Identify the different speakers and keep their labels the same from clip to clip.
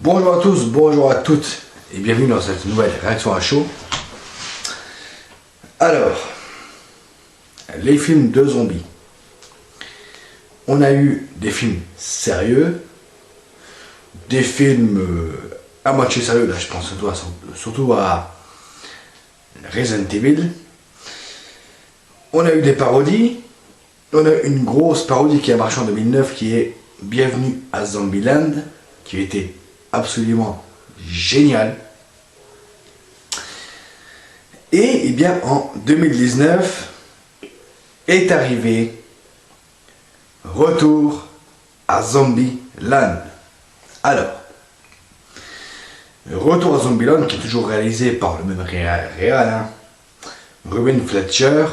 Speaker 1: Bonjour à tous, bonjour à toutes et bienvenue dans cette nouvelle réaction à chaud. Alors, les films de zombies. On a eu des films sérieux, des films à moitié sérieux, là je pense surtout à Resident Evil. On a eu des parodies. On a une grosse parodie qui a marché en 2009 qui est Bienvenue à Zombieland, qui a été absolument génial. Et bien en 2019 est arrivé Retour à Zombieland. Alors, Retour à Zombieland qui est toujours réalisé par le même réal, Ruben Fletcher.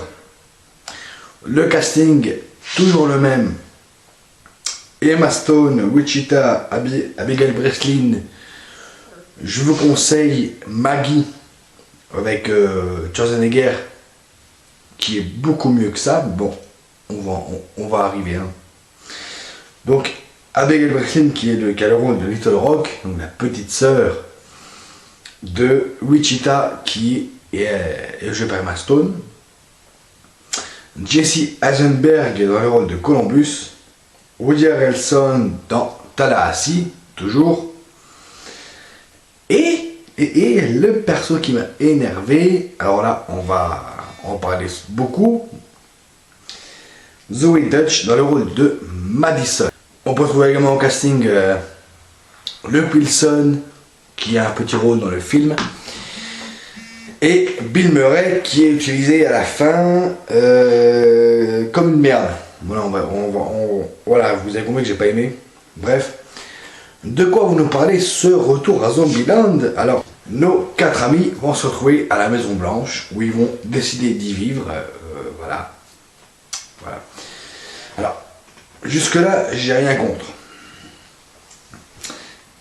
Speaker 1: Le casting, toujours le même. Emma Stone, Wichita, Abigail Breslin. Je vous conseille Maggie avec Schwarzenegger, qui est beaucoup mieux que ça. Bon, on va arriver. Donc, Abigail Breslin qui a le rôle de Little Rock, donc la petite sœur de Wichita, qui est jouée par Emma Stone. Jesse Eisenberg dans le rôle de Columbus, Woody Harrelson dans Tallahassee, toujours, et le perso qui m'a énervé, alors là on va en parler beaucoup, Zoe Dutch dans le rôle de Madison. On peut trouver également au casting Luke Wilson qui a un petit rôle dans le film, et Bill Murray qui est utilisé à la fin comme une merde. Voilà, voilà, vous avez compris que j'ai pas aimé. Bref, de quoi vous nous parlez ce retour à Zombieland? Alors, nos 4 amis vont se retrouver à la Maison Blanche où ils vont décider d'y vivre. Voilà. Alors, jusque-là, j'ai rien contre.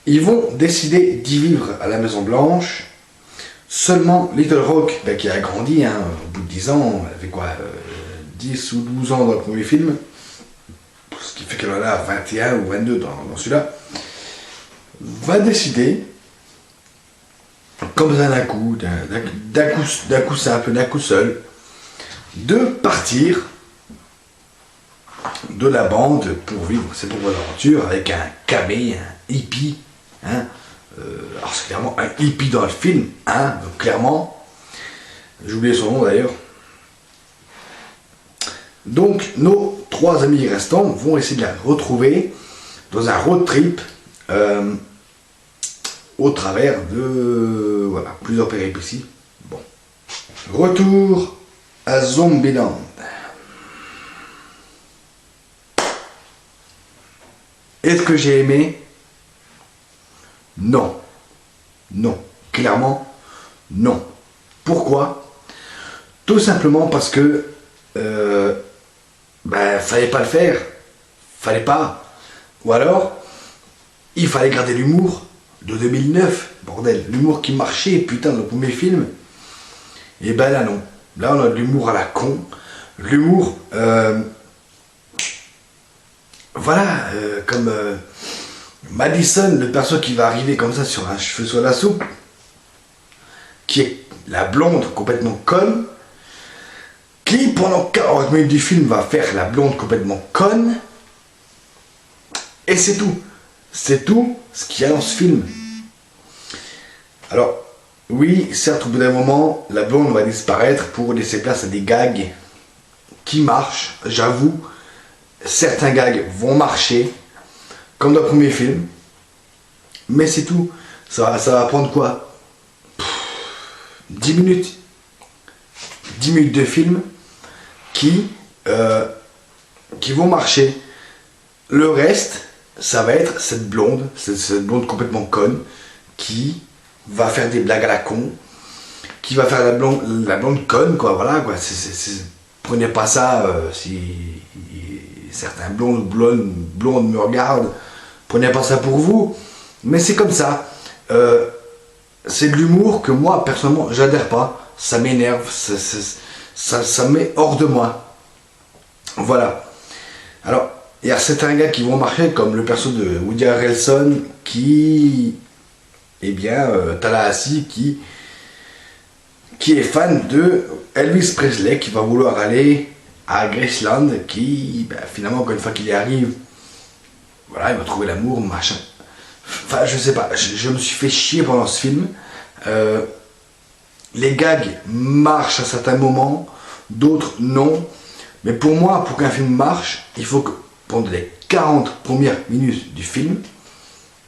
Speaker 1: Ils vont décider d'y vivre à la Maison Blanche. Seulement Little Rock, qui a grandi au bout de 10 ans, elle avait quoi, 10 ou 12 ans dans le premier film, ce qui fait qu'elle en a 21 ou 22 dans celui-là, va décider, comme ça d'un coup simple, d'un coup seul, de partir de la bande pour vivre ses propres aventures avec un camé, un hippie, alors c'est clairement un hippie dans le film, donc clairement, j'ai oublié son nom d'ailleurs. Donc nos 3 amis restants vont essayer de la retrouver dans un road trip au travers de plusieurs péripéties. Bon. Retour à Zombieland. Est-ce que j'ai aimé? Non. Non. Clairement, non. Pourquoi? Tout simplement parce que fallait pas le faire. Fallait pas. Ou alors, il fallait garder l'humour de 2009. Bordel. L'humour qui marchait, putain, dans le premier film. Et ben là, non. Là, on a de l'humour à la con. L'humour, comme Madison, le perso qui va arriver comme ça sur un cheveu sur la soupe, qui est la blonde complètement conne, qui pendant 40 minutes du film va faire la blonde complètement conne, et c'est tout. C'est tout ce qu'il y a dans ce film. Alors, oui, certes, au bout d'un moment, la blonde va disparaître pour laisser place à des gags qui marchent, j'avoue. Certains gags vont marcher, comme dans le premier film, mais c'est tout. Ça va prendre quoi, 10 minutes 10 minutes de film qui vont marcher. Le reste, ça va être cette blonde complètement conne qui va faire des blagues à la con, qui va faire la blonde conne, quoi, voilà, quoi. Prenez pas ça, si certains blondes me regardent, prenez pas ça pour vous, mais c'est comme ça. C'est de l'humour que moi, personnellement, j'adhère pas, ça m'énerve, ça me met hors de moi. Voilà. Alors, il y a certains gars qui vont marcher, comme le perso de Woody Harrelson, qui eh bien, Tallahassee qui est fan de Elvis Presley, qui va vouloir aller à Graceland, qui, ben, finalement, encore une fois qu'il y arrive, voilà, il va trouver l'amour, machin. Enfin, je sais pas, je me suis fait chier pendant ce film. Les gags marchent à certains moments, d'autres non. Mais pour moi, pour qu'un film marche, il faut que pendant les 40 premières minutes du film,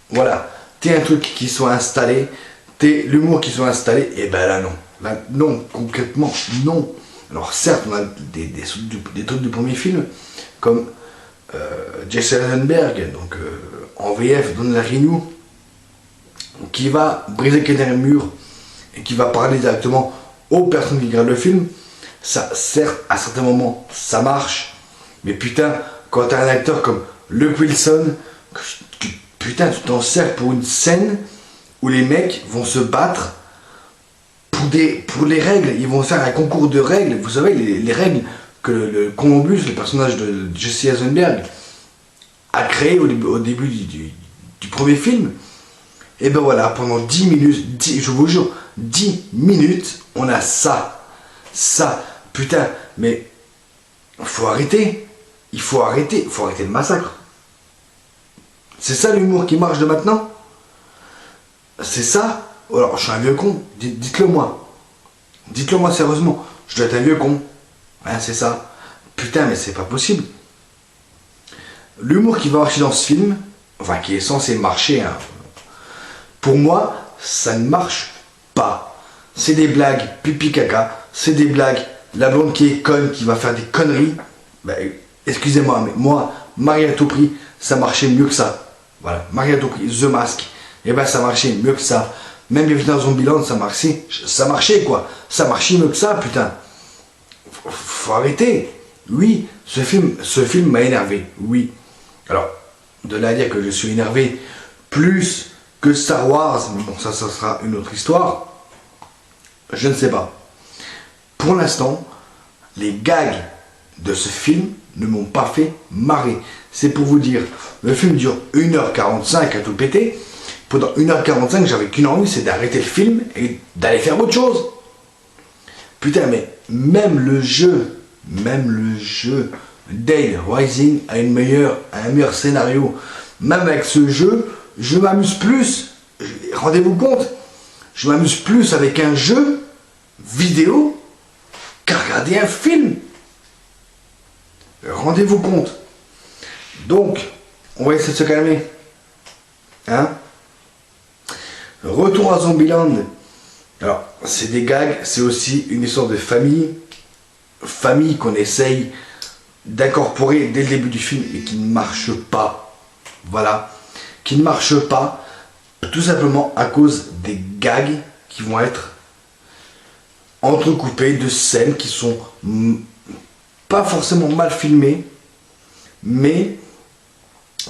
Speaker 1: voilà, t'aies un truc qui soit installé, t'aies l'humour qui soit installé, et ben là non. Là non, concrètement non. Alors certes, on a des trucs du premier film, comme Jesse Eisenberg, donc en VF, Don Larignou, qui va briser le quatrième mur et qui va parler directement aux personnes qui regardent le film. Ça, certes, à certains moments, ça marche, mais putain, quand t'as un acteur comme Luke Wilson, putain, tu t'en sers pour une scène où les mecs vont se battre pour les règles, ils vont faire un concours de règles, vous savez, les règles que le Columbus, le personnage de Jesse Eisenberg, a créé au début du premier film. Et ben voilà, pendant 10 minutes, je vous jure, 10 minutes, on a ça. Ça, putain, mais faut arrêter. Il faut arrêter le massacre. C'est ça l'humour qui marche de maintenant? C'est ça? Alors, je suis un vieux con, dites-le moi. Dites-le moi sérieusement, je dois être un vieux con. Hein, c'est ça. Putain, mais c'est pas possible. L'humour qui va marcher dans ce film, enfin qui est censé marcher, hein, pour moi, ça ne marche pas. C'est des blagues pipi caca, c'est des blagues, la blonde qui est conne, qui va faire des conneries. Ben, excusez-moi, mais moi, Marie à tout prix, ça marchait mieux que ça. Voilà, Marie à tout prix, The Mask, et ben ça marchait mieux que ça. Même Bienvenue dans Zombieland, ça marchait quoi. Ça marchait mieux que ça, putain. Faut arrêter. Oui, ce film m'a énervé, oui. Alors, de là à dire que je suis énervé plus que Star Wars, mais bon, ça sera une autre histoire. Je ne sais pas. Pour l'instant, les gags de ce film ne m'ont pas fait marrer. C'est pour vous dire, le film dure 1h45 à tout péter. Pendant 1h45, j'avais qu'une envie, c'est d'arrêter le film et d'aller faire autre chose. Putain, mais même le jeu, Dale Rising a un meilleur scénario. Même avec ce jeu, je m'amuse plus. Rendez-vous compte, je m'amuse plus avec un jeu vidéo qu'à regarder un film. Rendez-vous compte. Donc, on va essayer de se calmer. Hein? Retour à Zombieland. Alors, c'est des gags, c'est aussi une histoire de famille. Famille qu'on essaye d'incorporer dès le début du film et qui ne marche pas. Voilà. Qui ne marche pas tout simplement à cause des gags qui vont être entrecoupés de scènes qui sont pas forcément mal filmées, mais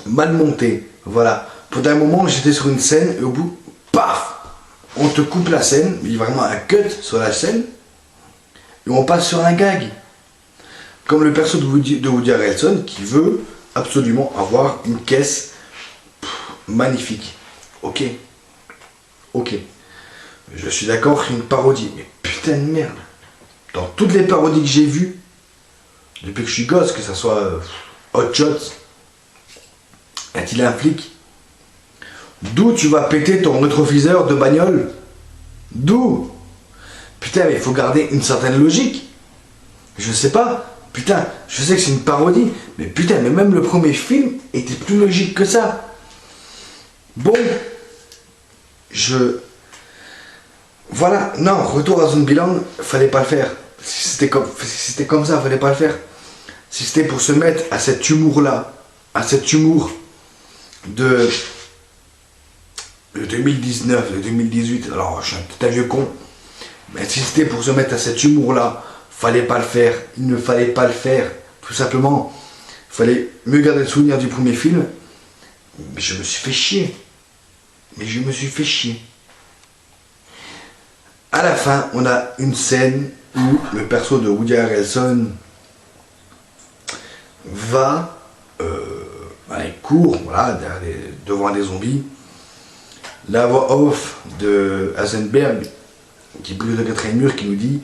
Speaker 1: mal montées. Voilà. Pendant un moment, j'étais sur une scène et au bout, paf, on te coupe la scène, il y a vraiment un cut sur la scène et on passe sur un gag. Comme le perso de Woody Harrelson qui veut absolument avoir une caisse magnifique. Ok. Je suis d'accord, c'est une parodie. Mais putain de merde. Dans toutes les parodies que j'ai vues, depuis que je suis gosse, que ça soit Hot Shots, est-il un flic? D'où tu vas péter ton rétroviseur de bagnole? D'où? Putain, mais il faut garder une certaine logique. Je sais pas. Putain, je sais que c'est une parodie. Mais putain, mais même le premier film était plus logique que ça. Bon. Voilà. Non, Retour à Zombieland, fallait pas le faire. Si c'était comme ça, fallait pas le faire. Si c'était pour se mettre à cet humour-là, à cet humour de 2019, de 2018, alors je suis peut-être un vieux con, mais si c'était pour se mettre à cet humour-là, fallait pas le faire, il ne fallait pas le faire, tout simplement. Il fallait mieux garder le souvenir du premier film, mais je me suis fait chier. À la fin, on a une scène où le perso de Woody Harrelson il court, voilà, devant des zombies. la voix off de Heisenberg, qui brise le quatrième mur, qui nous dit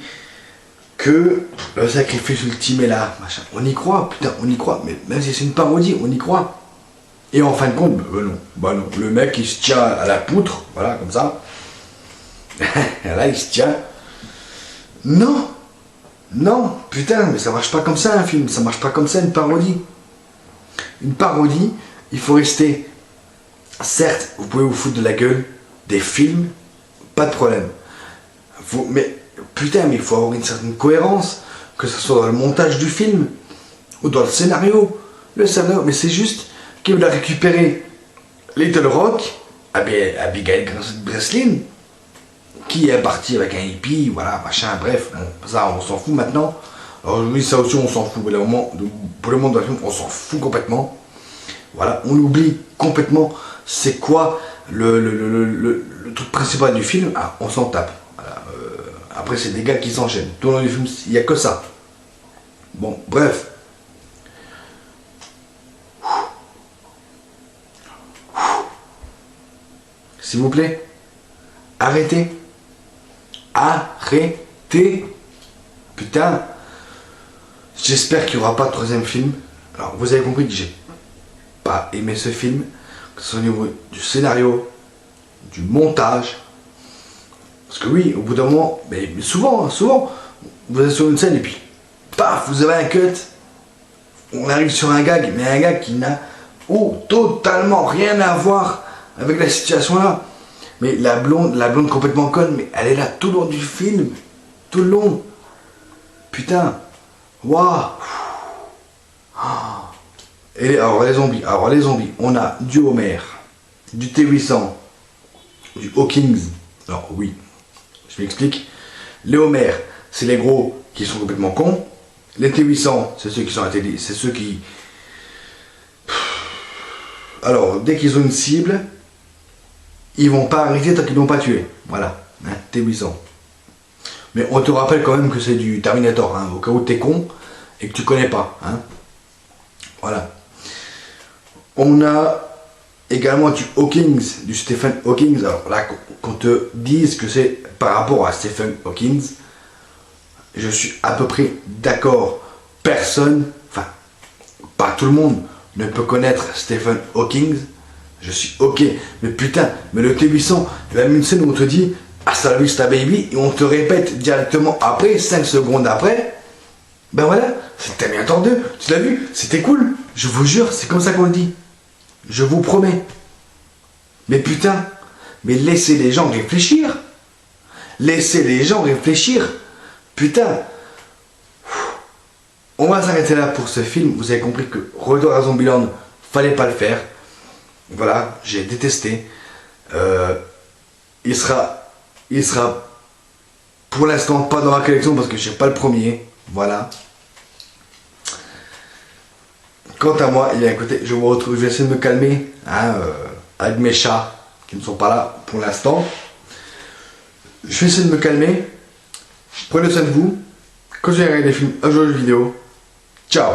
Speaker 1: que le sacrifice ultime est là, machin. On y croit, putain, on y croit, mais même si c'est une parodie, on y croit. Et en fin de compte, bah non, le mec il se tient à la poutre, voilà, comme ça. Là il se tient. Non, non, putain, mais ça marche pas comme ça un film, ça marche pas comme ça une parodie. Une parodie, il faut rester. Certes, vous pouvez vous foutre de la gueule des films, pas de problème. Mais putain, mais il faut avoir une certaine cohérence, que ce soit dans le montage du film ou dans le scénario. Le scénario, mais c'est juste qu'il veut récupérer Little Rock, Abigail Breslin, qui est parti avec un hippie, voilà, machin, bref, bon, ça on s'en fout maintenant. Alors oui, ça aussi on s'en fout, mais pour le moment de la film, on s'en fout complètement. Voilà, on oublie complètement c'est quoi le truc principal du film, ah, on s'en tape. Voilà, après c'est des gars qui s'enchaînent. Tout le long du film, il n'y a que ça. Bon, bref. S'il vous plaît, arrêtez. Arrêtez. Putain. J'espère qu'il n'y aura pas de troisième film. Alors, vous avez compris que j'ai pas aimé ce film, que ce soit au niveau du scénario, du montage. Parce que oui, au bout d'un moment, mais souvent, vous êtes sur une scène et puis, paf, vous avez un cut. On arrive sur un gag, mais un gag qui n'a totalement rien à voir avec la situation là. Mais la blonde complètement conne, mais elle est là tout le long du film. Tout le long. Putain. Waouh. Et alors les zombies, on a du Homer, du T800, du Hawkins. Alors oui, je m'explique. Les Homer, c'est les gros qui sont complètement cons. Les T800, c'est ceux qui sont intelligents, c'est ceux qui... Alors, dès qu'ils ont une cible, ils vont pas arrêter tant qu'ils n'ont pas tué. Voilà, hein, T800. Mais on te rappelle quand même que c'est du Terminator, hein, au cas où t'es con et que tu connais pas. Hein. Voilà. On a également du Hawkins, du Stephen Hawking. Alors là, qu'on te dise que c'est par rapport à Stephen Hawking, je suis à peu près d'accord. Personne, enfin, pas tout le monde, ne peut connaître Stephen Hawking. Je suis ok, mais putain, mais le T800, il y a même une scène où on te dit hasta la vista baby, et on te répète directement après, 5 secondes après, ben voilà, c'est Terminator 2, tu l'as vu, c'était cool, je vous jure, c'est comme ça qu'on le dit. Je vous promets. Mais putain, mais laissez les gens réfléchir. Laissez les gens réfléchir. Putain. On va s'arrêter là pour ce film. Vous avez compris que Retour à Zombieland, fallait pas le faire. Voilà, j'ai détesté. Il sera pour l'instant pas dans ma collection parce que j'ai pas le premier. Voilà. Quant à moi, il y a un côté, je vais essayer de me calmer hein, avec mes chats qui ne sont pas là pour l'instant. Je vais essayer de me calmer. Prenez soin de vous. Continuez à regarder des films, à jouer aux jeux vidéo. Ciao.